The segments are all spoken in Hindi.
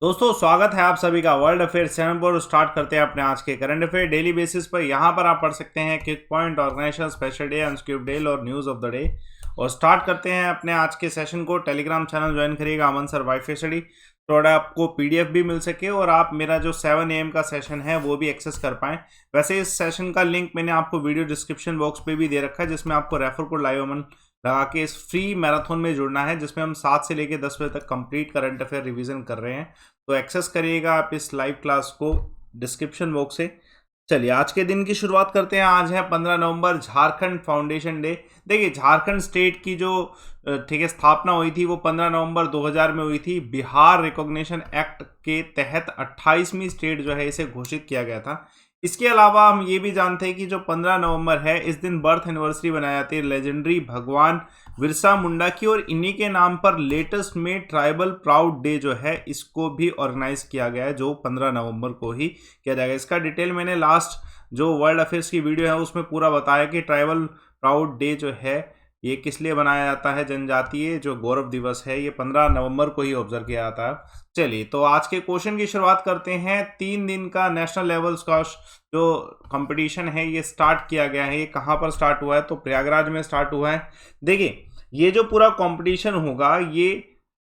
दोस्तों स्वागत है आप सभी का वर्ल्ड अफेयर चैनल पर। स्टार्ट करते हैं अपने आज के करंट अफेयर डेली बेसिस पर। यहाँ पर आप पढ़ सकते हैं quick point, organisation, special day, unscripted day और न्यूज़ ऑफ द डे। और स्टार्ट करते हैं अपने आज के सेशन को। टेलीग्राम चैनल ज्वाइन करिएगा अमन सर वाईफाई स्टडी, थोड़ा आपको पीडीएफ भी मिल सके और आप मेरा जो 7 AM का सेशन है वो भी एक्सेस कर पाएँ। वैसे इस सेशन का लिंक मैंने आपको वीडियो डिस्क्रिप्शन बॉक्स पे भी दे रखा है, जिसमें आपको रेफर कोड लाइव अमन लगा के इस फ्री मैराथन में जुड़ना है, जिसमें हम 7 से लेकर 10 बजे तक कंप्लीट करंट अफेयर रिवीजन कर रहे हैं। तो एक्सेस करिएगा आप इस लाइव क्लास को डिस्क्रिप्शन बॉक्स से। चलिए आज के दिन की शुरुआत करते हैं। आज है 15 नवंबर, झारखंड फाउंडेशन डे। देखिए झारखंड स्टेट की जो ठीक है स्थापना हुई थी वो 15 नवंबर 2000 में हुई थी। बिहार रिकॉग्निशन एक्ट के तहत 28वीं स्टेट जो है इसे घोषित किया गया था। इसके अलावा हम ये भी जानते हैं कि जो 15 नवंबर है इस दिन बर्थ एनिवर्सरी बनाई जाती है लेजेंडरी भगवान बिरसा मुंडा की, और इन्हीं के नाम पर लेटेस्ट में ट्राइबल प्राउड डे जो है इसको भी ऑर्गेनाइज किया गया है, जो 15 नवंबर को ही किया जाएगा। इसका डिटेल मैंने लास्ट जो वर्ल्ड अफेयर्स की वीडियो है उसमें पूरा बताया कि ट्राइबल प्राउड डे जो है ये किस लिए बनाया जाता है। जनजातीय जो गौरव दिवस है ये 15 नवंबर को ही ऑब्जर्व किया जाता है। चलिए तो आज के क्वेश्चन की शुरुआत करते हैं। 3 दिन का नेशनल लेवल स्क्वैश जो कंपटीशन है ये स्टार्ट किया गया है। ये कहाँ पर स्टार्ट हुआ है? तो प्रयागराज में स्टार्ट हुआ है। देखिए ये जो पूरा कंपटीशन होगा ये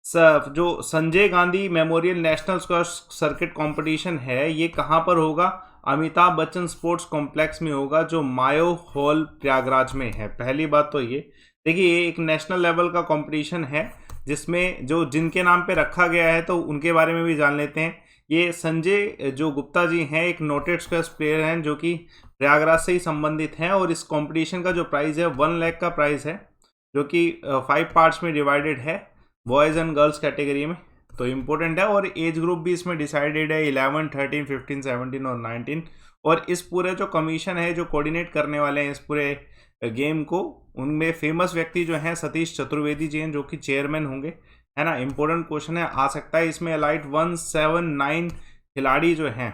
जो Sanjay Gandhi memorial national squash circuit competition है ये कहाँ पर होगा? अमिताभ बच्चन स्पोर्ट्स कॉम्प्लेक्स में होगा, जो मायो हॉल प्रयागराज में है। पहली बात तो ये देखिए ये एक नेशनल लेवल का कंपटीशन है जिसमें जो जिनके नाम पे रखा गया है तो उनके बारे में भी जान लेते हैं। ये संजय जो गुप्ता जी हैं एक नोटेड स्क्वैश प्लेयर हैं जो कि प्रयागराज से ही संबंधित हैं, और इस कंपटीशन का जो प्राइस है 1 लाख का प्राइस है, जो कि 5 पार्ट्स में डिवाइडेड है बॉयज़ एंड गर्ल्स कैटेगरी में। तो इम्पोर्टेंट है, और एज ग्रुप भी इसमें डिसाइडेड है 11, 13, 15, 17 और 19। और इस पूरे जो कमीशन है जो कोऑर्डिनेट करने वाले हैं इस पूरे गेम को, उनमें फेमस व्यक्ति जो हैं सतीश चतुर्वेदी जी हैं जो कि चेयरमैन होंगे, है ना। इंपॉर्टेंट क्वेश्चन है आ सकता है इसमें। अलाइट 179 खिलाड़ी जो हैं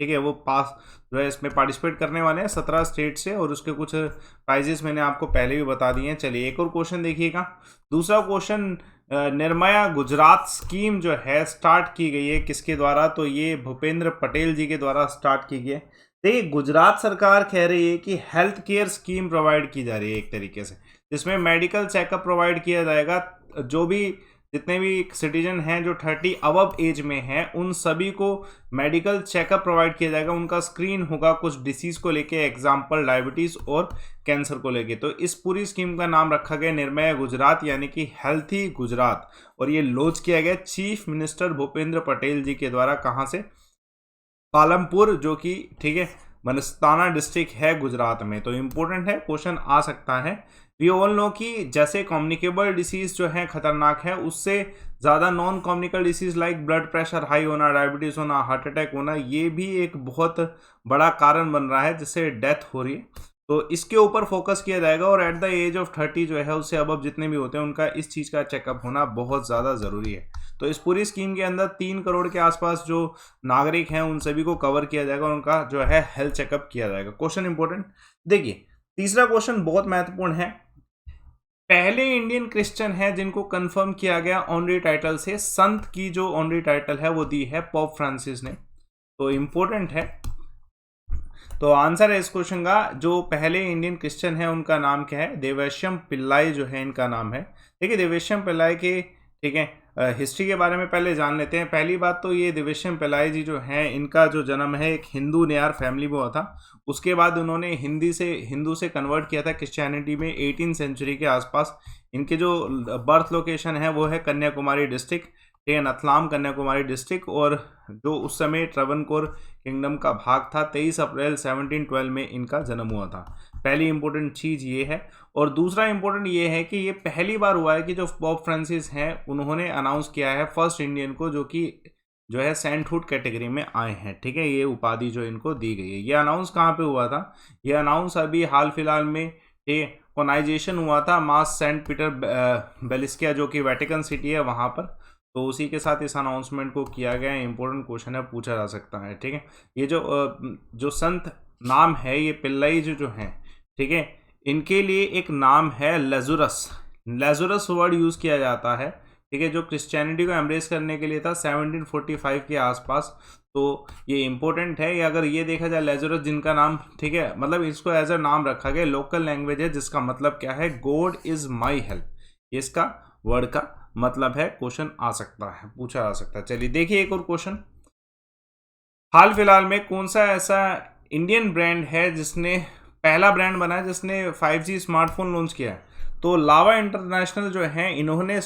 ठीक है वो पास जो है इसमें पार्टिसिपेट करने वाले हैं 17 स्टेट से, और उसके कुछ प्राइजेस मैंने आपको पहले भी बता दिए हैं। चलिए एक और क्वेश्चन देखिएगा। दूसरा क्वेश्चन, निर्मया गुजरात स्कीम जो है स्टार्ट की गई है किसके द्वारा? तो ये भूपेंद्र पटेल जी के द्वारा स्टार्ट की गई है। देखिए गुजरात सरकार कह रही है कि हेल्थ केयर स्कीम प्रोवाइड की जा रही है एक तरीके से, जिसमें मेडिकल चेकअप प्रोवाइड किया जाएगा। जो भी जितने भी सिटीजन हैं जो 30 अबव एज में हैं उन सभी को मेडिकल चेकअप प्रोवाइड किया जाएगा। उनका स्क्रीन होगा कुछ डिसीज को लेके, एग्जाम्पल डायबिटीज और कैंसर को लेके। तो इस पूरी स्कीम का नाम रखा गया निर्मया गुजरात यानी कि हेल्थी गुजरात, और ये लॉन्च किया गया चीफ मिनिस्टर भूपेंद्र पटेल जी के द्वारा। कहाँ से? पालमपुर, जो कि ठीक है बनस्ताना डिस्ट्रिक्ट है गुजरात में। तो इम्पोर्टेंट है, क्वेश्चन आ सकता है। वी ऑल नो कि जैसे कम्युनिकेबल डिसीज जो है खतरनाक है, उससे ज़्यादा non communicable disease like blood pressure high होना, डायबिटीज़ होना, हार्ट अटैक होना, ये भी एक बहुत बड़ा कारण बन रहा है जिससे डेथ हो रही है। तो इसके ऊपर फोकस किया जाएगा, और एट द एज ऑफ 30 जो है उससे अब जितने भी होते हैं उनका इस चीज़ का चेकअप होना बहुत ज़्यादा ज़रूरी है। तो इस पूरी स्कीम के अंदर 3 करोड़ के आसपास जो नागरिक हैं उन सभी को कवर किया जाएगा, उनका जो है हेल्थ चेकअप किया जाएगा। क्वेश्चन इंपॉर्टेंट देखिए। तीसरा क्वेश्चन बहुत महत्वपूर्ण है। पहले इंडियन क्रिश्चियन है जिनको कंफर्म किया गया ऑनरी टाइटल से। संत की जो ऑनरी टाइटल है वो दी है पोप फ्रांसिस ने। तो इंपॉर्टेंट है। तो आंसर है इस क्वेश्चन का, जो पहले इंडियन क्रिश्चियन है उनका नाम क्या है? देवेश्यम पिल्लाई जो है इनका नाम है। देखिए देवेश्यम पिल्लाई के ठीक है हिस्ट्री के बारे में पहले जान लेते हैं। पहली बात तो ये देवेश्यम पिल्लाई जी जो हैं इनका जो जन्म है एक हिंदू नेयार फैमिली में हुआ था। उसके बाद उन्होंने हिंदू से कन्वर्ट किया था क्रिश्चियनिटी में 18 सेंचुरी के आसपास। इनके जो बर्थ लोकेशन है वो है कन्याकुमारी डिस्ट्रिक्ट, ठीक है, नथलाम कन्याकुमारी डिस्ट्रिक्ट, और जो उस समय ट्रवनकोर किंगडम का भाग था। 23 अप्रैल 1712 में इनका जन्म हुआ था। पहली इंपॉर्टेंट चीज़ ये है। और दूसरा इंपॉर्टेंट ये है कि ये पहली बार हुआ है कि जो पोप फ्रांसिस हैं उन्होंने अनाउंस किया है फर्स्ट इंडियन को जो है सेंटहुड कैटेगरी में आए हैं, ठीक है। ये उपाधि जो इनको दी गई है, ये अनाउंस कहाँ पे हुआ था? ये अनाउंस अभी हाल फिलहाल में ये कोनाइजेशन हुआ था मास सेंट पीटर बेलिस्किया जो कि वेटिकन सिटी है वहाँ पर। तो उसी के साथ इस अनाउंसमेंट को किया गया है। इंपॉर्टेंट क्वेश्चन है, पूछा जा सकता है, ठीक है। ये जो संत नाम है ये पिल्लाई जो हैं, ठीक है, इनके लिए एक नाम है लेजुरस। लेजुरस वर्ड यूज़ किया जाता है ठीक है, जो क्रिश्चियनिटी को एम्ब्रेस करने के लिए था 1745 के आसपास। तो ये इंपॉर्टेंट है। अगर ये देखा जाए लेज़रस जिनका नाम, ठीक है, मतलब इसको एज अ नाम रखा गया, लोकल लैंग्वेज है जिसका मतलब क्या है, गॉड इज माई हेल्प, ये इसका वर्ड का मतलब है। क्वेश्चन आ सकता है, पूछा जा सकता है। चलिए देखिए एक और क्वेश्चन, हाल फिलहाल में कौन सा ऐसा इंडियन ब्रांड है जिसने पहला ब्रांड बना है जिसने 5G स्मार्टफोन लॉन्च किया है? तो लावा इंटरनेशनल जो है, इन्होंने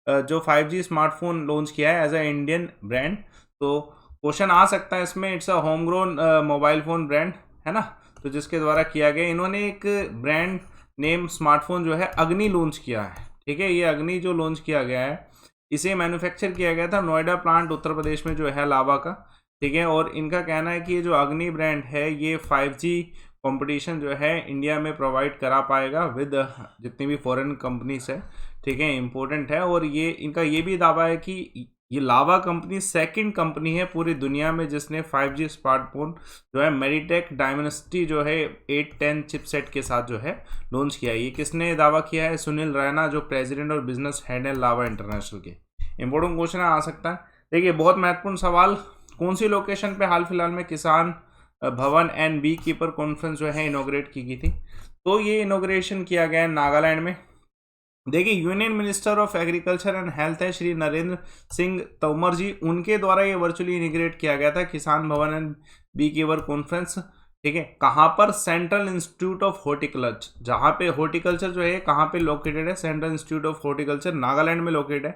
जो 5G स्मार्टफोन लॉन्च किया है एज अ इंडियन ब्रांड। तो क्वेश्चन आ सकता है इसमें, it's a home grown mobile phone brand है ना, तो जिसके द्वारा किया गया। इन्होंने एक ब्रांड नेम स्मार्टफोन जो है अग्नि लॉन्च किया है, ठीक है। ये अग्नि जो लॉन्च किया गया है, इसे मैन्युफैक्चर किया गया था नोएडा प्लांट उत्तर प्रदेश में जो है लावा का, ठीक है। और इनका कहना है कि ये जो अग्नि ब्रांड है ये 5G कंपटीशन जो है इंडिया में प्रोवाइड करा पाएगा विद जितनी भी फॉरेन कंपनीज है, ठीक है, इंपॉर्टेंट है। और ये इनका ये भी दावा है कि ये लावा कंपनी सेकंड कंपनी है पूरी दुनिया में जिसने 5G स्मार्टफोन जो है मेडिटेक डायमेंसिटी जो है 810 चिपसेट के साथ जो है लॉन्च किया है। ये किसने दावा किया है? सुनील रैना, जो प्रेसिडेंट और बिजनेस हेड है लावा इंटरनेशनल के। इंपॉर्टेंट क्वेश्चन आ सकता है। देखिए बहुत महत्वपूर्ण सवाल, कौन सी लोकेशन पे हाल फिलहाल में किसान भवन एंड बी कीपर कॉन्फ्रेंस जो है इनोग्रेट की गई थी? तो ये इनोग्रेशन किया गया है नागालैंड में। देखिए union minister of agriculture and health है श्री नरेंद्र सिंह तोमर जी, उनके द्वारा ये वर्चुअली इनिग्रेट किया गया था किसान भवन एंड बी कीपर कॉन्फ्रेंस, ठीक है। कहाँ पर? सेंट्रल इंस्टीट्यूट ऑफ हॉर्टिकल्चर, जहाँ पे हॉर्टिकल्चर जो है कहाँ पे लोकेटेड है? Central institute of horticulture Nagaland में लोकेटेड है।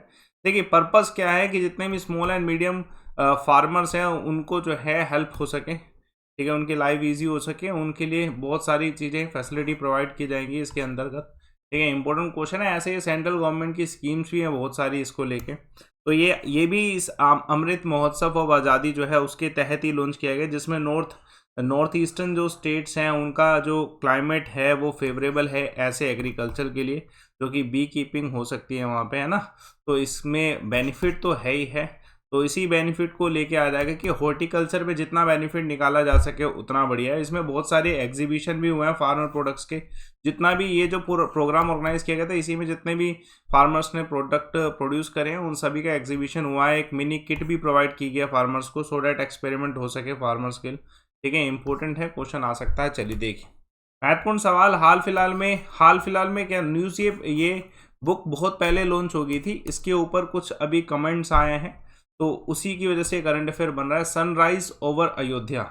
देखिए पर्पस क्या है कि जितने भी स्मॉल एंड मीडियम फार्मर्स हैं उनको जो है हेल्प हो सके, ठीक है, उनकी लाइफ इजी हो सके, उनके लिए बहुत सारी चीज़ें फैसिलिटी प्रोवाइड की जाएंगी इसके अंतर्गत, ठीक है। इंपॉर्टेंट क्वेश्चन है। ऐसे ही सेंट्रल गवर्नमेंट की स्कीम्स भी हैं बहुत सारी इसको लेके। तो ये भी इस अमृत महोत्सव ऑफ आज़ादी जो है उसके तहत ही लॉन्च किया गया, जिसमें नॉर्थ ईस्टर्न जो स्टेट्स हैं उनका जो क्लाइमेट है वो फेवरेबल है ऐसे एग्रीकल्चर के लिए, जो कि बी कीपिंग हो सकती है वहाँ पे, है ना। तो इसमें बेनिफिट तो है ही है। तो इसी बेनिफिट को लेके आ जाएगा कि हॉर्टिकल्चर पे जितना बेनिफिट निकाला जा सके उतना बढ़िया है। इसमें बहुत सारे एग्जीबिशन भी हुए हैं फार्मर प्रोडक्ट्स के। जितना भी ये जो प्रोग्राम ऑर्गेनाइज किया गया था, इसी में जितने भी फार्मर्स ने प्रोडक्ट प्रोड्यूस करे हैं उन सभी का एग्जीबिशन हुआ है। एक मिनी किट भी प्रोवाइड की गया फार्मर्स को, सो डैट एक्सपेरिमेंट हो सके फार्मर्स के लिए, ठीक है। इंपॉर्टेंट है, क्वेश्चन आ सकता है। चलिए देखिए महत्वपूर्ण सवाल, हाल फिलहाल में क्या न्यूज़, ये बुक बहुत पहले लॉन्च हो गई थी, इसके ऊपर कुछ अभी कमेंट्स आए हैं तो उसी की वजह से करंट अफेयर बन रहा है। सनराइज ओवर अयोध्या,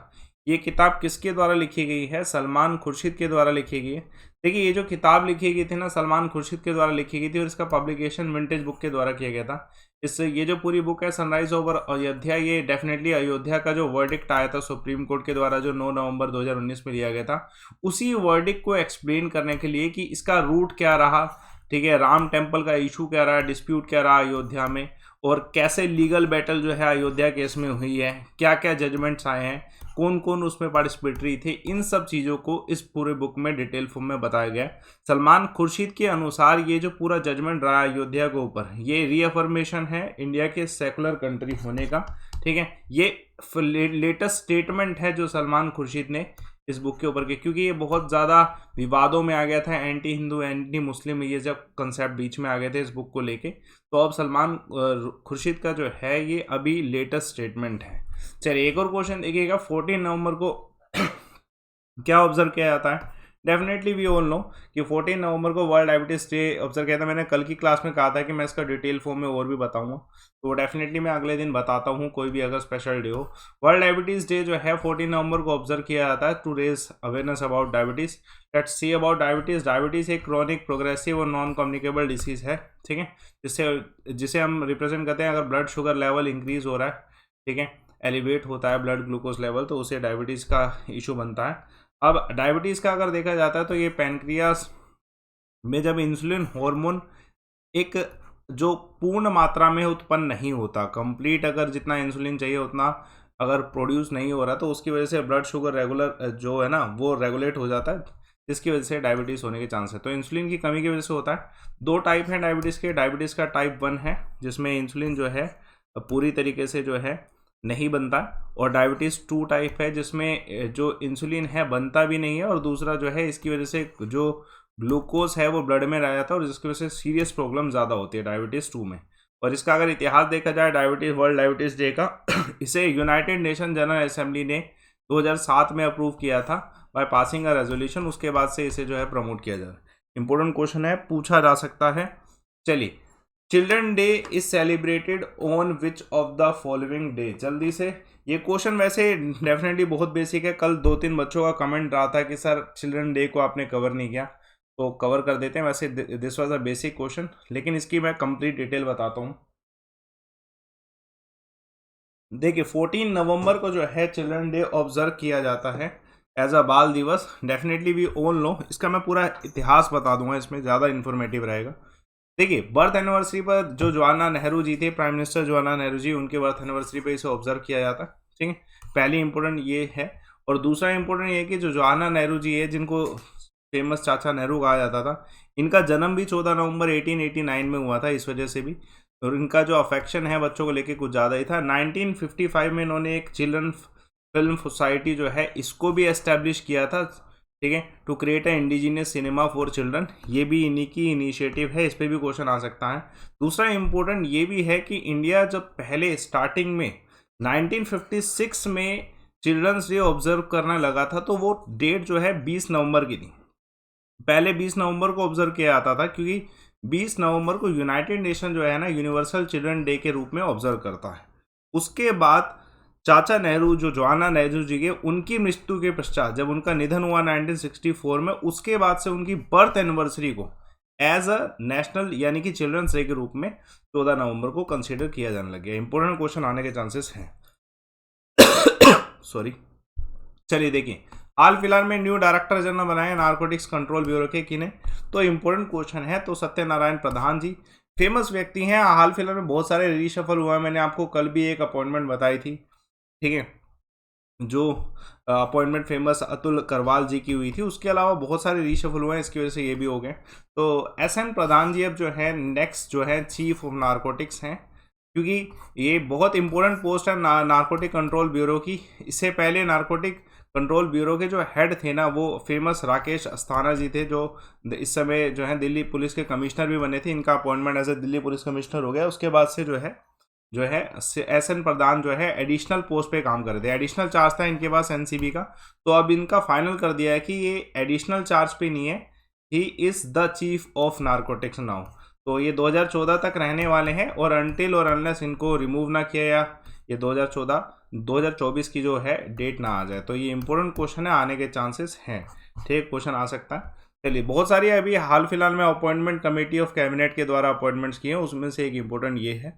ये किताब किसके द्वारा लिखी गई है? सलमान खुर्शीद के द्वारा लिखी गई है। देखिए ये जो किताब लिखी गई थी ना, सलमान खुर्शीद के द्वारा लिखी गई थी और इसका पब्लिकेशन विंटेज बुक के द्वारा किया गया था। इससे ये जो पूरी बुक है सनराइज ओवर अयोध्या, ये डेफिनेटली अयोध्या का जो वर्डिक्ट आया था सुप्रीम कोर्ट के द्वारा जो 9 नवंबर 2019 में लिया गया था, उसी वर्डिक्ट को एक्सप्लेन करने के लिए कि इसका रूट क्या रहा, ठीक है, राम टेम्पल का इशू क्या रहा, डिस्प्यूट क्या रहा अयोध्या में, और कैसे लीगल बैटल जो है अयोध्या केस में हुई है, क्या क्या जजमेंट्स आए हैं, कौन कौन उसमें पार्टिसिपेटरी थे, इन सब चीज़ों को इस पूरे बुक में डिटेल फॉर्म में बताया गया है। सलमान खुर्शीद के अनुसार ये जो पूरा जजमेंट रहा अयोध्या के ऊपर, ये रीअफर्मेशन है इंडिया के सेकुलर कंट्री होने का, ठीक है। ये लेटेस्ट स्टेटमेंट है जो सलमान खुर्शीद ने इस बुक के ऊपर के, क्योंकि ये बहुत ज़्यादा विवादों में आ गया था, एंटी हिंदू एंटी मुस्लिम ये जब कंसेप्ट बीच में आ गए थे इस बुक को लेके। तो अब सलमान खुर्शीद का जो है ये अभी लेटेस्ट स्टेटमेंट है। चलिए एक और क्वेश्चन देखिएगा, 14 नवंबर को क्या ऑब्जर्व किया जाता है? डेफिनेटली वी ऑल नो कि 14 नवंबर को वर्ल्ड डायबिटीज डे ऑब्जर्व किया था। मैंने कल की क्लास में कहा था कि मैं इसका डिटेल फॉर्म में और भी बताऊंगा, तो डेफिनेटली मैं अगले दिन बताता हूँ, कोई भी अगर स्पेशल डे हो। वर्ल्ड डायबिटीज डे जो है 14 नवंबर को ऑब्जर्व किया जाता है to raise awareness about diabetes. Let's see about diabetes. Diabetes एक क्रॉनिक प्रोग्रेसिव और नॉन कम्युनिकेबल डिसीज है, ठीक है, जिसे हम रिप्रेजेंट करते हैं अगर ब्लड शुगर लेवल इंक्रीज हो रहा है, ठीक है, एलिवेट होता है ब्लड ग्लूकोज लेवल, तो उसे डायबिटीज़ का इशू बनता है। अब डायबिटीज़ का अगर देखा जाता है तो ये पैनक्रियास में जब इंसुलिन हार्मोन एक जो पूर्ण मात्रा में उत्पन्न नहीं होता, कंप्लीट अगर जितना इंसुलिन चाहिए उतना अगर प्रोड्यूस नहीं हो रहा, तो उसकी वजह से ब्लड शुगर रेगुलर जो है ना वो रेगुलेट हो जाता है, जिसकी वजह से डायबिटीज़ होने के चांस है। तो इंसुलिन की कमी की वजह से होता है। दो टाइप हैं डायबिटीज़ के। डायबिटीज़ का टाइप 1 है जिसमें इंसुलिन जो है पूरी तरीके से जो है नहीं बनता, और डायबिटीज़ 2 टाइप है जिसमें जो इंसुलिन है बनता भी नहीं है, और दूसरा जो है इसकी वजह से जो ग्लूकोज है वो ब्लड में रह जाता है और जिसकी वजह से सीरियस प्रॉब्लम ज़्यादा होती है डायबिटीज़ 2 में। और इसका अगर इतिहास देखा जाए डायबिटीज़ वर्ल्ड डायबिटीज़ डे का इसे यूनाइटेड नेशन जनरल असेंबली ने 2007 में अप्रूव किया था बाय पासिंग अ रेजोल्यूशन। उसके बाद से इसे जो है प्रमोट किया जा रहा है। इंपॉर्टेंट क्वेश्चन है, पूछा जा सकता है। चलिए, children day is celebrated on which of the following day. जल्दी से, ये क्वेश्चन वैसे डेफिनेटली बहुत बेसिक है। कल 2-3 बच्चों का कमेंट रहा था कि सर चिल्ड्रन डे को आपने कवर नहीं किया, तो कवर कर देते हैं। वैसे this was a basic question, लेकिन इसकी मैं कंप्लीट डिटेल बताता हूँ। देखिए, 14 नवंबर को जो है चिल्ड्रन डे ऑब्जर्व किया जाता है एज अ बाल दिवस। डेफिनेटली वी ऑल नो, इसका मैं पूरा इतिहास बता दूंगा, इसमें ज़्यादा इन्फॉर्मेटिव रहेगा। देखिए, बर्थ एनिवर्सरी पर जो जवाहरलाल नेहरू जी थे, प्राइम मिनिस्टर जवाहरलाल नेहरू जी, उनके बर्थ एनिवर्सरी पर इसे ऑब्जर्व किया जाता है। ठीक है, पहली इंपॉर्टेंट ये है। और दूसरा इंपॉर्टेंट ये है कि जो जवाहरलाल नेहरू जी है, जिनको फेमस चाचा नेहरू कहा जाता था, इनका जन्म भी 14 नवंबर 1889 में हुआ था, इस वजह से भी। और इनका जो अफेक्शन है बच्चों को लेके कुछ ज़्यादा ही था। 1955 में इन्होंने एक चिल्ड्रन फिल्म सोसाइटी जो है इसको भी एस्टेब्लिश किया था। ठीक है, to create a indigenous cinema for children, ये भी इन्हीं की इनिशिएटिव है। इस पर भी क्वेश्चन आ सकता है। दूसरा इंपॉर्टेंट ये भी है कि इंडिया जब पहले स्टार्टिंग में 1956 में चिल्ड्रंस डे ऑब्जर्व करने लगा था, तो वो डेट जो है 20 नवंबर की थी। पहले 20 नवंबर को ऑब्जर्व किया जाता था, क्योंकि 20 नवंबर को यूनाइटेड नेशन जो है ना यूनिवर्सल चिल्ड्रन डे के रूप में ऑब्जर्व करता है। उसके बाद चाचा नेहरू, जो जवाहरलाल नेहरू जी के, उनकी मृत्यु के पश्चात जब उनका निधन हुआ 1964 में, उसके बाद से उनकी बर्थ एनिवर्सरी को एज अ नेशनल यानी कि चिल्ड्रंस डे के रूप में 14 नवंबर को कंसीडर किया जाने लग गया। इंपॉर्टेंट क्वेश्चन आने के चांसेस हैं। सॉरी। चलिए देखिए, हाल फिलहाल में न्यू डायरेक्टर जनरल बनाए नारकोटिक्स कंट्रोल ब्यूरो के, किन्हें? तो इंपॉर्टेंट क्वेश्चन है, तो सत्यनारायण प्रधान जी फेमस व्यक्ति हैं। हाल फिलहाल में बहुत सारे रीशफल हुआ है, मैंने आपको कल भी एक अपॉइंटमेंट बताई थी। ठीक है, जो अपॉइंटमेंट फेमस अतुल करवाल जी की हुई थी, उसके अलावा बहुत सारे रीशफल हुए हैं, इसकी वजह से ये भी हो गए। तो एसएन प्रधान जी अब जो है नेक्स्ट जो है चीफ ऑफ नारकोटिक्स हैं, क्योंकि ये बहुत इंपॉर्टेंट पोस्ट है नारकोटिक कंट्रोल ब्यूरो की। इससे पहले नारकोटिक कंट्रोल ब्यूरो के जो हेड थे ना, वो फेमस राकेश अस्थाना जी थे, जो इस समय जो है दिल्ली पुलिस के कमिश्नर भी बने थे। इनका appointment as a Delhi police commissioner हो गया। उसके बाद से जो है एसएन प्रधान जो है एडिशनल पोस्ट पे काम कर रहे थे। एडिशनल चार्ज था इनके पास एनसीबी का, तो अब इनका फाइनल कर दिया है कि ये एडिशनल चार्ज पे नहीं है, he is the chief of narcotics now. तो ये 2014 तक रहने वाले हैं, और अनटिल और अनलेस इनको रिमूव ना किया या ये 2024 की जो है डेट ना आ जाए। तो ये इंपॉर्टेंट क्वेश्चन है, आने के चांसेस हैं। ठीक, क्वेश्चन आ सकता है। चलिए, बहुत सारी अभी हाल फिलहाल में अपॉइंटमेंट कमेटी ऑफ कैबिनेट के द्वारा अपॉइंटमेंट्स किए हैं, उसमें से एक इंपॉर्टेंट ये है,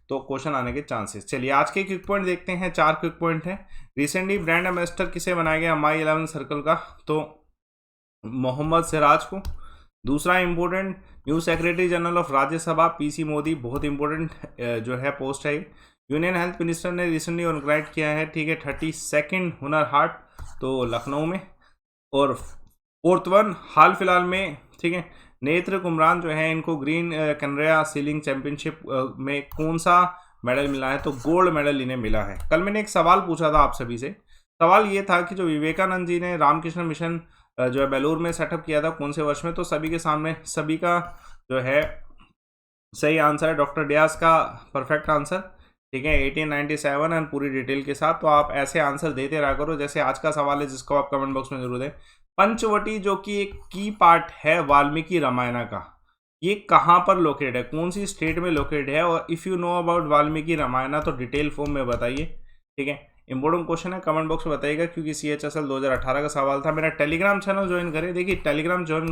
तो क्वेश्चन आने के चांसेस। चलिए, आज के क्विक पॉइंट देखते हैं। 4 क्विक पॉइंट हैं। रिसेंटली ब्रांड एम्बेसडर किसे बनाया गया माई 11 सर्कल का? तो मोहम्मद सिराज को। दूसरा important, new secretary general of Rajya Sabha PC Modi, बहुत इंपॉर्टेंट जो है पोस्ट है। यूनियन हेल्थ मिनिस्टर ने रिसेंटली इनॉग्रेट किया है। ठीक है, 32nd हुनर हाट, तो लखनऊ में। और फोर्थ वन, हाल फिलहाल में, ठीक है, नेत्र कुमरान जो है, इनको ग्रीन कनरिया सीलिंग चैंपियनशिप में कौन सा मेडल मिला है? तो गोल्ड मेडल इन्हें मिला है। कल मैंने एक सवाल पूछा था आप सभी से। सवाल ये था कि जो विवेकानंद जी ने रामकृष्ण मिशन जो है बेलूर में सेटअप किया था, कौन से वर्ष में? तो सभी के सामने सभी का जो है सही आंसर है डॉक्टर डियास का परफेक्ट आंसर। ठीक है, 1897 एंड पूरी डिटेल के साथ। तो आप ऐसे आंसर देते रहा करो। जैसे आज का सवाल है, जिसको आप कमेंट बॉक्स में जरूर दें। पंचवटी जो कि एक की पार्ट है वाल्मीकि रामायण का, ये कहाँ पर लोकेटेड है, कौन सी स्टेट में लोकेटेड है? और if you know about Valmiki Ramayana तो डिटेल फॉर्म में बताइए। ठीक है, इंपॉर्टेंट क्वेश्चन है, कमेंट बॉक्स में बताइएगा, क्योंकि CHSL 2018 का सवाल था। मेरा टेलीग्राम चैनल ज्वाइन करें। देखिए, टेलीग्राम ज्वाइन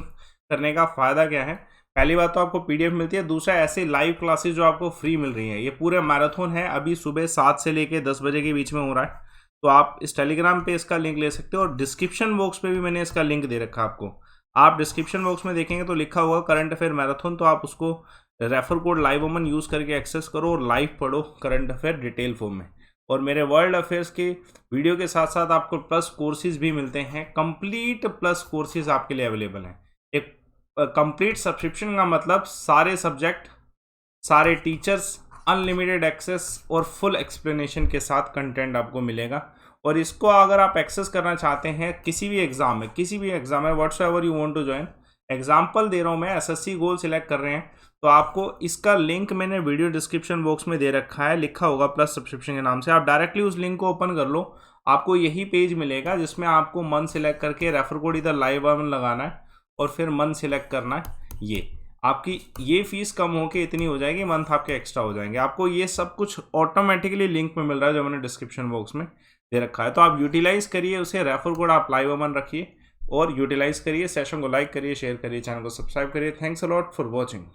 करने का फ़ायदा क्या है? पहली बात तो आपको PDF मिलती है, दूसरा ऐसे लाइव क्लासेस जो आपको फ्री मिल रही हैं। ये पूरे मैराथन है, अभी सुबह 7 से लेकर 10 बजे के बीच में हो रहा है। तो आप इस टेलीग्राम पे इसका लिंक ले सकते हो, और डिस्क्रिप्शन बॉक्स पे भी मैंने इसका लिंक दे रखा है आपको। आप डिस्क्रिप्शन बॉक्स में देखेंगे तो लिखा हुआ करंट अफेयर मैराथन, तो आप उसको refer code live woman use करके एक्सेस करो और लाइव पढ़ो करंट अफेयर डिटेल फॉर्म में। और मेरे वर्ल्ड अफेयर्स के वीडियो के साथ साथ आपको प्लस कोर्सेज भी मिलते हैं। कंप्लीट प्लस कोर्सेज आपके लिए अवेलेबल हैं। एक कंप्लीट सब्सक्रिप्शन का मतलब सारे सब्जेक्ट, सारे टीचर्स, अनलिमिटेड एक्सेस और फुल एक्सप्लेनेशन के साथ कंटेंट आपको मिलेगा। और इसको अगर आप एक्सेस करना चाहते हैं किसी भी एग्ज़ाम में whatsoever you want to join, example दे रहा हूँ मैं, एसएससी गोल सिलेक्ट कर रहे हैं तो आपको इसका लिंक मैंने वीडियो डिस्क्रिप्शन बॉक्स में दे रखा है, लिखा होगा प्लस सब्सक्रिप्शन के नाम से। आप डायरेक्टली उस लिंक को ओपन कर लो, आपको यही पेज मिलेगा जिसमें आपको मंथ सिलेक्ट करके रेफर कोड इधर लाइव वन लगाना है और फिर मंथ सिलेक्ट करना है। ये आपकी ये फीस कम होके इतनी हो जाएगी, मंथ आपके एक्स्ट्रा हो जाएंगे। आपको ये सब कुछ ऑटोमेटिकली लिंक में मिल रहा है जो मैंने डिस्क्रिप्शन बॉक्स में दे रखा है। तो आप यूटिलाइज करिए उसे, रेफर कोड आप लाइव वन रखिए और यूटिलाइज करिए। सेशन को लाइक करिए, शेयर करिए, चैनल को सब्सक्राइब करिए। Thanks a lot for watching.